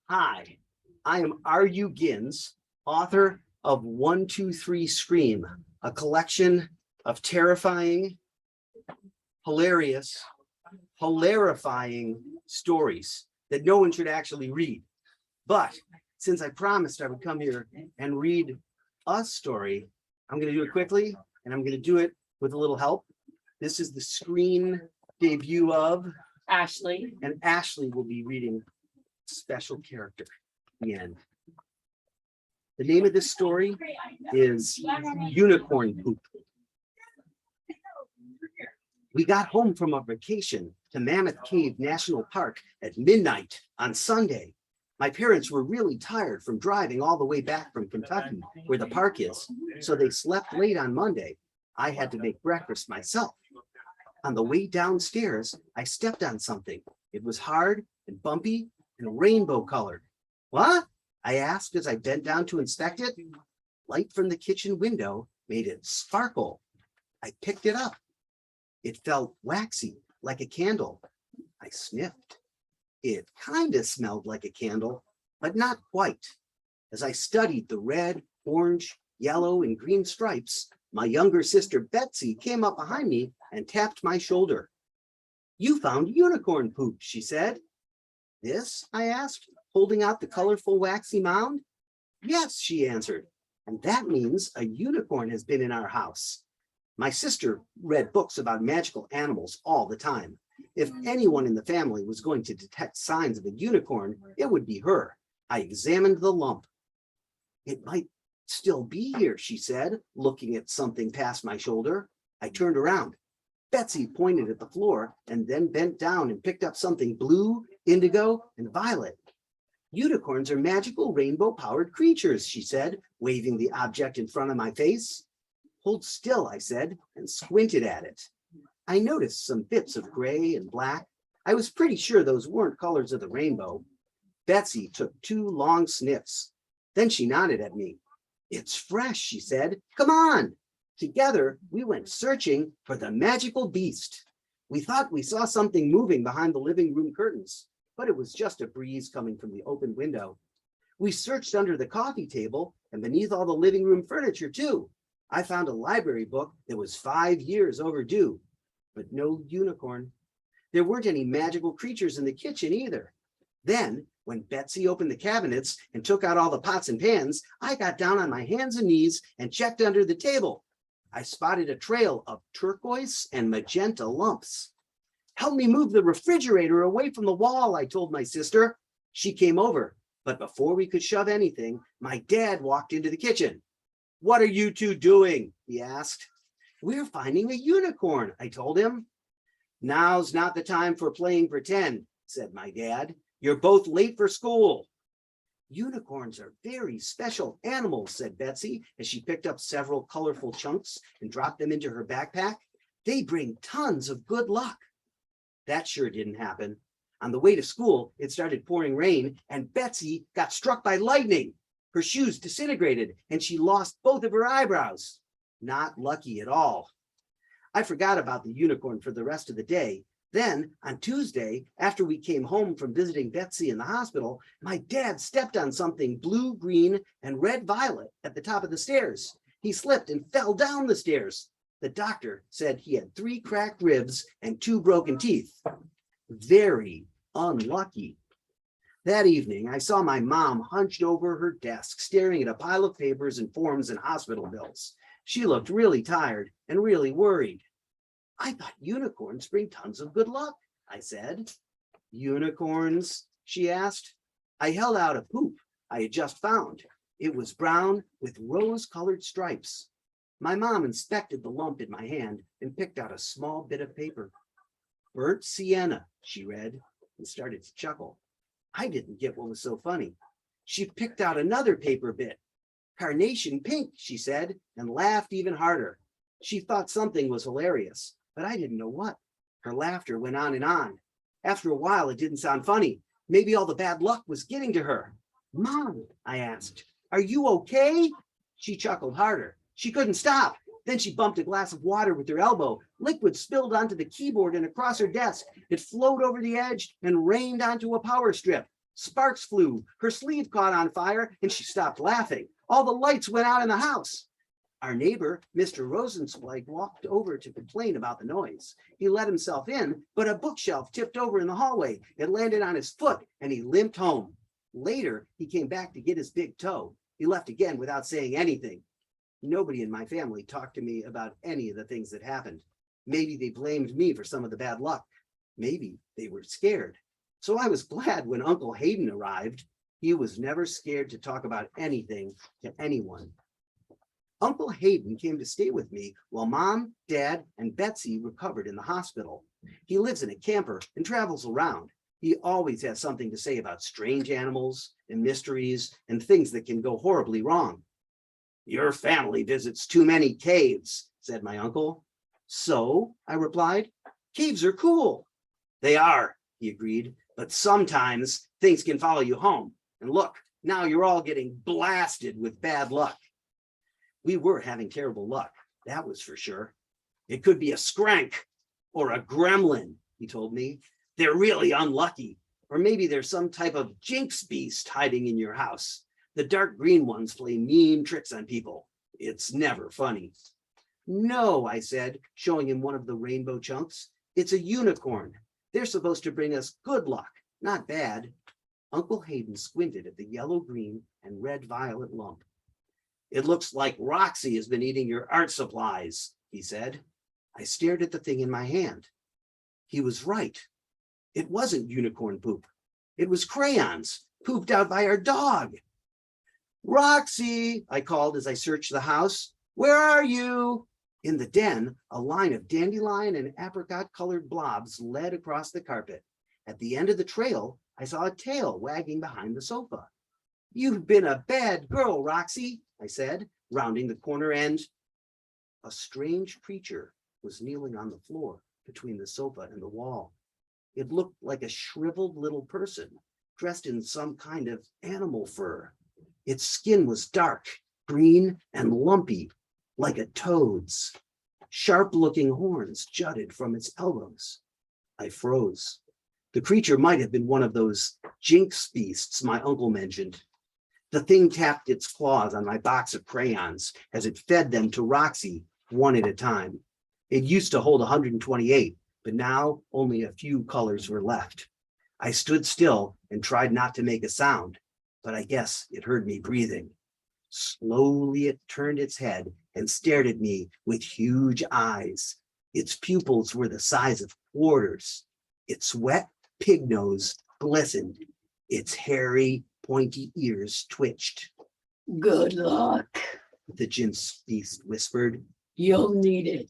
Hi, I am R.U. Gins, author of 1, 2, 3 Scream, a collection of terrifying, hilarious, hilarifying stories that no one should actually read. But since I promised I would come here and read a story, I'm going to do it quickly and I'm going to do it with a little help. This is the screen debut of Ashley. and Ashley will be reading special character at the end. The name of this story is Unicorn Poop. We got home from a vacation to Mammoth Cave National Park at midnight on Sunday. My parents were really tired from driving all the way back from Kentucky, where the park is, so they slept late on Monday. I had to make breakfast myself. On the way downstairs, I stepped on something. It was hard and bumpy and rainbow colored. What? I asked as I bent down to inspect it. Light from the kitchen window made it sparkle. I picked it up. It felt waxy, like a candle. I sniffed. It kind of smelled like a candle, but not quite. As I studied the red, orange, yellow, and green stripes, my younger sister Betsy came up behind me and tapped my shoulder. "You found unicorn poop," she said. "This?" I asked, holding out the colorful waxy mound. "Yes," she answered, "and that means a unicorn has been in our house." My sister read books about magical animals all the time. If anyone in the family was going to detect signs of a unicorn, it would be her. I examined the lump. "It might still be here," she said, looking at something past my shoulder. I turned around. Betsy pointed at the floor and then bent down and picked up something blue, indigo, and violet. "Unicorns are magical rainbow-powered creatures," she said, waving the object in front of my face. "Hold still," I said, and squinted at it. I noticed some bits of gray and black. I was pretty sure those weren't colors of the rainbow. Betsy took 2 long sniffs. Then she nodded at me. "It's fresh," she said. "Come on." Together, we went searching for the magical beast. We thought we saw something moving behind the living room curtains, but it was just a breeze coming from the open window. We searched under the coffee table and beneath all the living room furniture too. I found a library book that was 5 years overdue, but no unicorn. There weren't any magical creatures in the kitchen either. Then, when Betsy opened the cabinets and took out all the pots and pans, I got down on my hands and knees and checked under the table. I spotted a trail of turquoise and magenta lumps. "Help me move the refrigerator away from the wall," I told my sister. She came over, but before we could shove anything, my dad walked into the kitchen. "What are you two doing?" he asked. "We're finding a unicorn," I told him. "Now's not the time for playing pretend," said my dad. "You're both late for school." "Unicorns are very special animals," said Betsy as she picked up several colorful chunks and dropped them into her backpack. "They bring tons of good luck." That sure didn't happen. On the way to school, it started pouring rain and Betsy got struck by lightning. Her shoes disintegrated and she lost both of her eyebrows. Not lucky at all. I forgot about the unicorn for the rest of the day. Then, on Tuesday, after we came home from visiting Betsy in the hospital, my dad stepped on something blue, green, and red violet at the top of the stairs. He slipped and fell down the stairs. The doctor said he had 3 cracked ribs and 2 broken teeth. Very unlucky. That evening, I saw my mom hunched over her desk, staring at a pile of papers and forms and hospital bills. She looked really tired and really worried. "I thought unicorns bring tons of good luck," I said. "Unicorns?" she asked. I held out a poop I had just found. It was brown with rose-colored stripes. My mom inspected the lump in my hand and picked out a small bit of paper. "Burnt sienna," she read, and started to chuckle. I didn't get what was so funny. She picked out another paper bit. "Carnation pink," she said, and laughed even harder. She thought something was hilarious, but I didn't know what. Her laughter went on and on. After a while, it didn't sound funny. Maybe all the bad luck was getting to her. "Mom," I asked, "are you okay?" She chuckled harder. She couldn't stop. Then she bumped a glass of water with her elbow. Liquid spilled onto the keyboard and across her desk. It flowed over the edge and rained onto a power strip. Sparks flew, her sleeve caught on fire, and she stopped laughing. All the lights went out in the house. Our neighbor, Mr. Rosenzweig, walked over to complain about the noise. He let himself in, but a bookshelf tipped over in the hallway. It landed on his foot, and he limped home. Later, he came back to get his big toe. He left again without saying anything. Nobody in my family talked to me about any of the things that happened. Maybe they blamed me for some of the bad luck. Maybe they were scared. So I was glad when Uncle Hayden arrived. He was never scared to talk about anything to anyone. Uncle Hayden came to stay with me while Mom, Dad, and Betsy recovered in the hospital. He lives in a camper and travels around. He always has something to say about strange animals and mysteries and things that can go horribly wrong. Your family visits too many caves, said my uncle. So, I replied, caves are cool. They are, he agreed, but sometimes things can follow you home. And look, now you're all getting blasted with bad luck. We were having terrible luck, that was for sure. It could be a skrank or a gremlin, he told me. They're really unlucky. Or maybe there's some type of jinx beast hiding in your house. The dark green ones play mean tricks on people. It's never funny. No, I said, showing him one of the rainbow chunks. It's a unicorn. They're supposed to bring us good luck, not bad. Uncle Hayden squinted at the yellow, green, and red violet lump. It looks like Roxy has been eating your art supplies, he said. I stared at the thing in my hand. He was right. It wasn't unicorn poop. It was crayons, pooped out by our dog. Roxy, I called as I searched the house. Where are you? In the den, a line of dandelion and apricot-colored blobs led across the carpet. At the end of the trail, I saw a tail wagging behind the sofa. You've been a bad girl, Roxy, I said, rounding the corner end. A strange creature was kneeling on the floor between the sofa and the wall. It looked like a shriveled little person, dressed in some kind of animal fur. Its skin was dark, green, and lumpy, like a toad's. Sharp-looking horns jutted from its elbows. I froze. The creature might have been one of those jinx beasts my uncle mentioned. The thing tapped its claws on my box of crayons as it fed them to Roxy one at a time. It used to hold 128, but now only a few colors were left. I stood still and tried not to make a sound, but I guess it heard me breathing. Slowly it turned its head and stared at me with huge eyes. Its pupils were the size of quarters. Its wet pig nose glistened. Its hairy, pointy ears twitched. Good luck. The jinx beast whispered. You'll need it.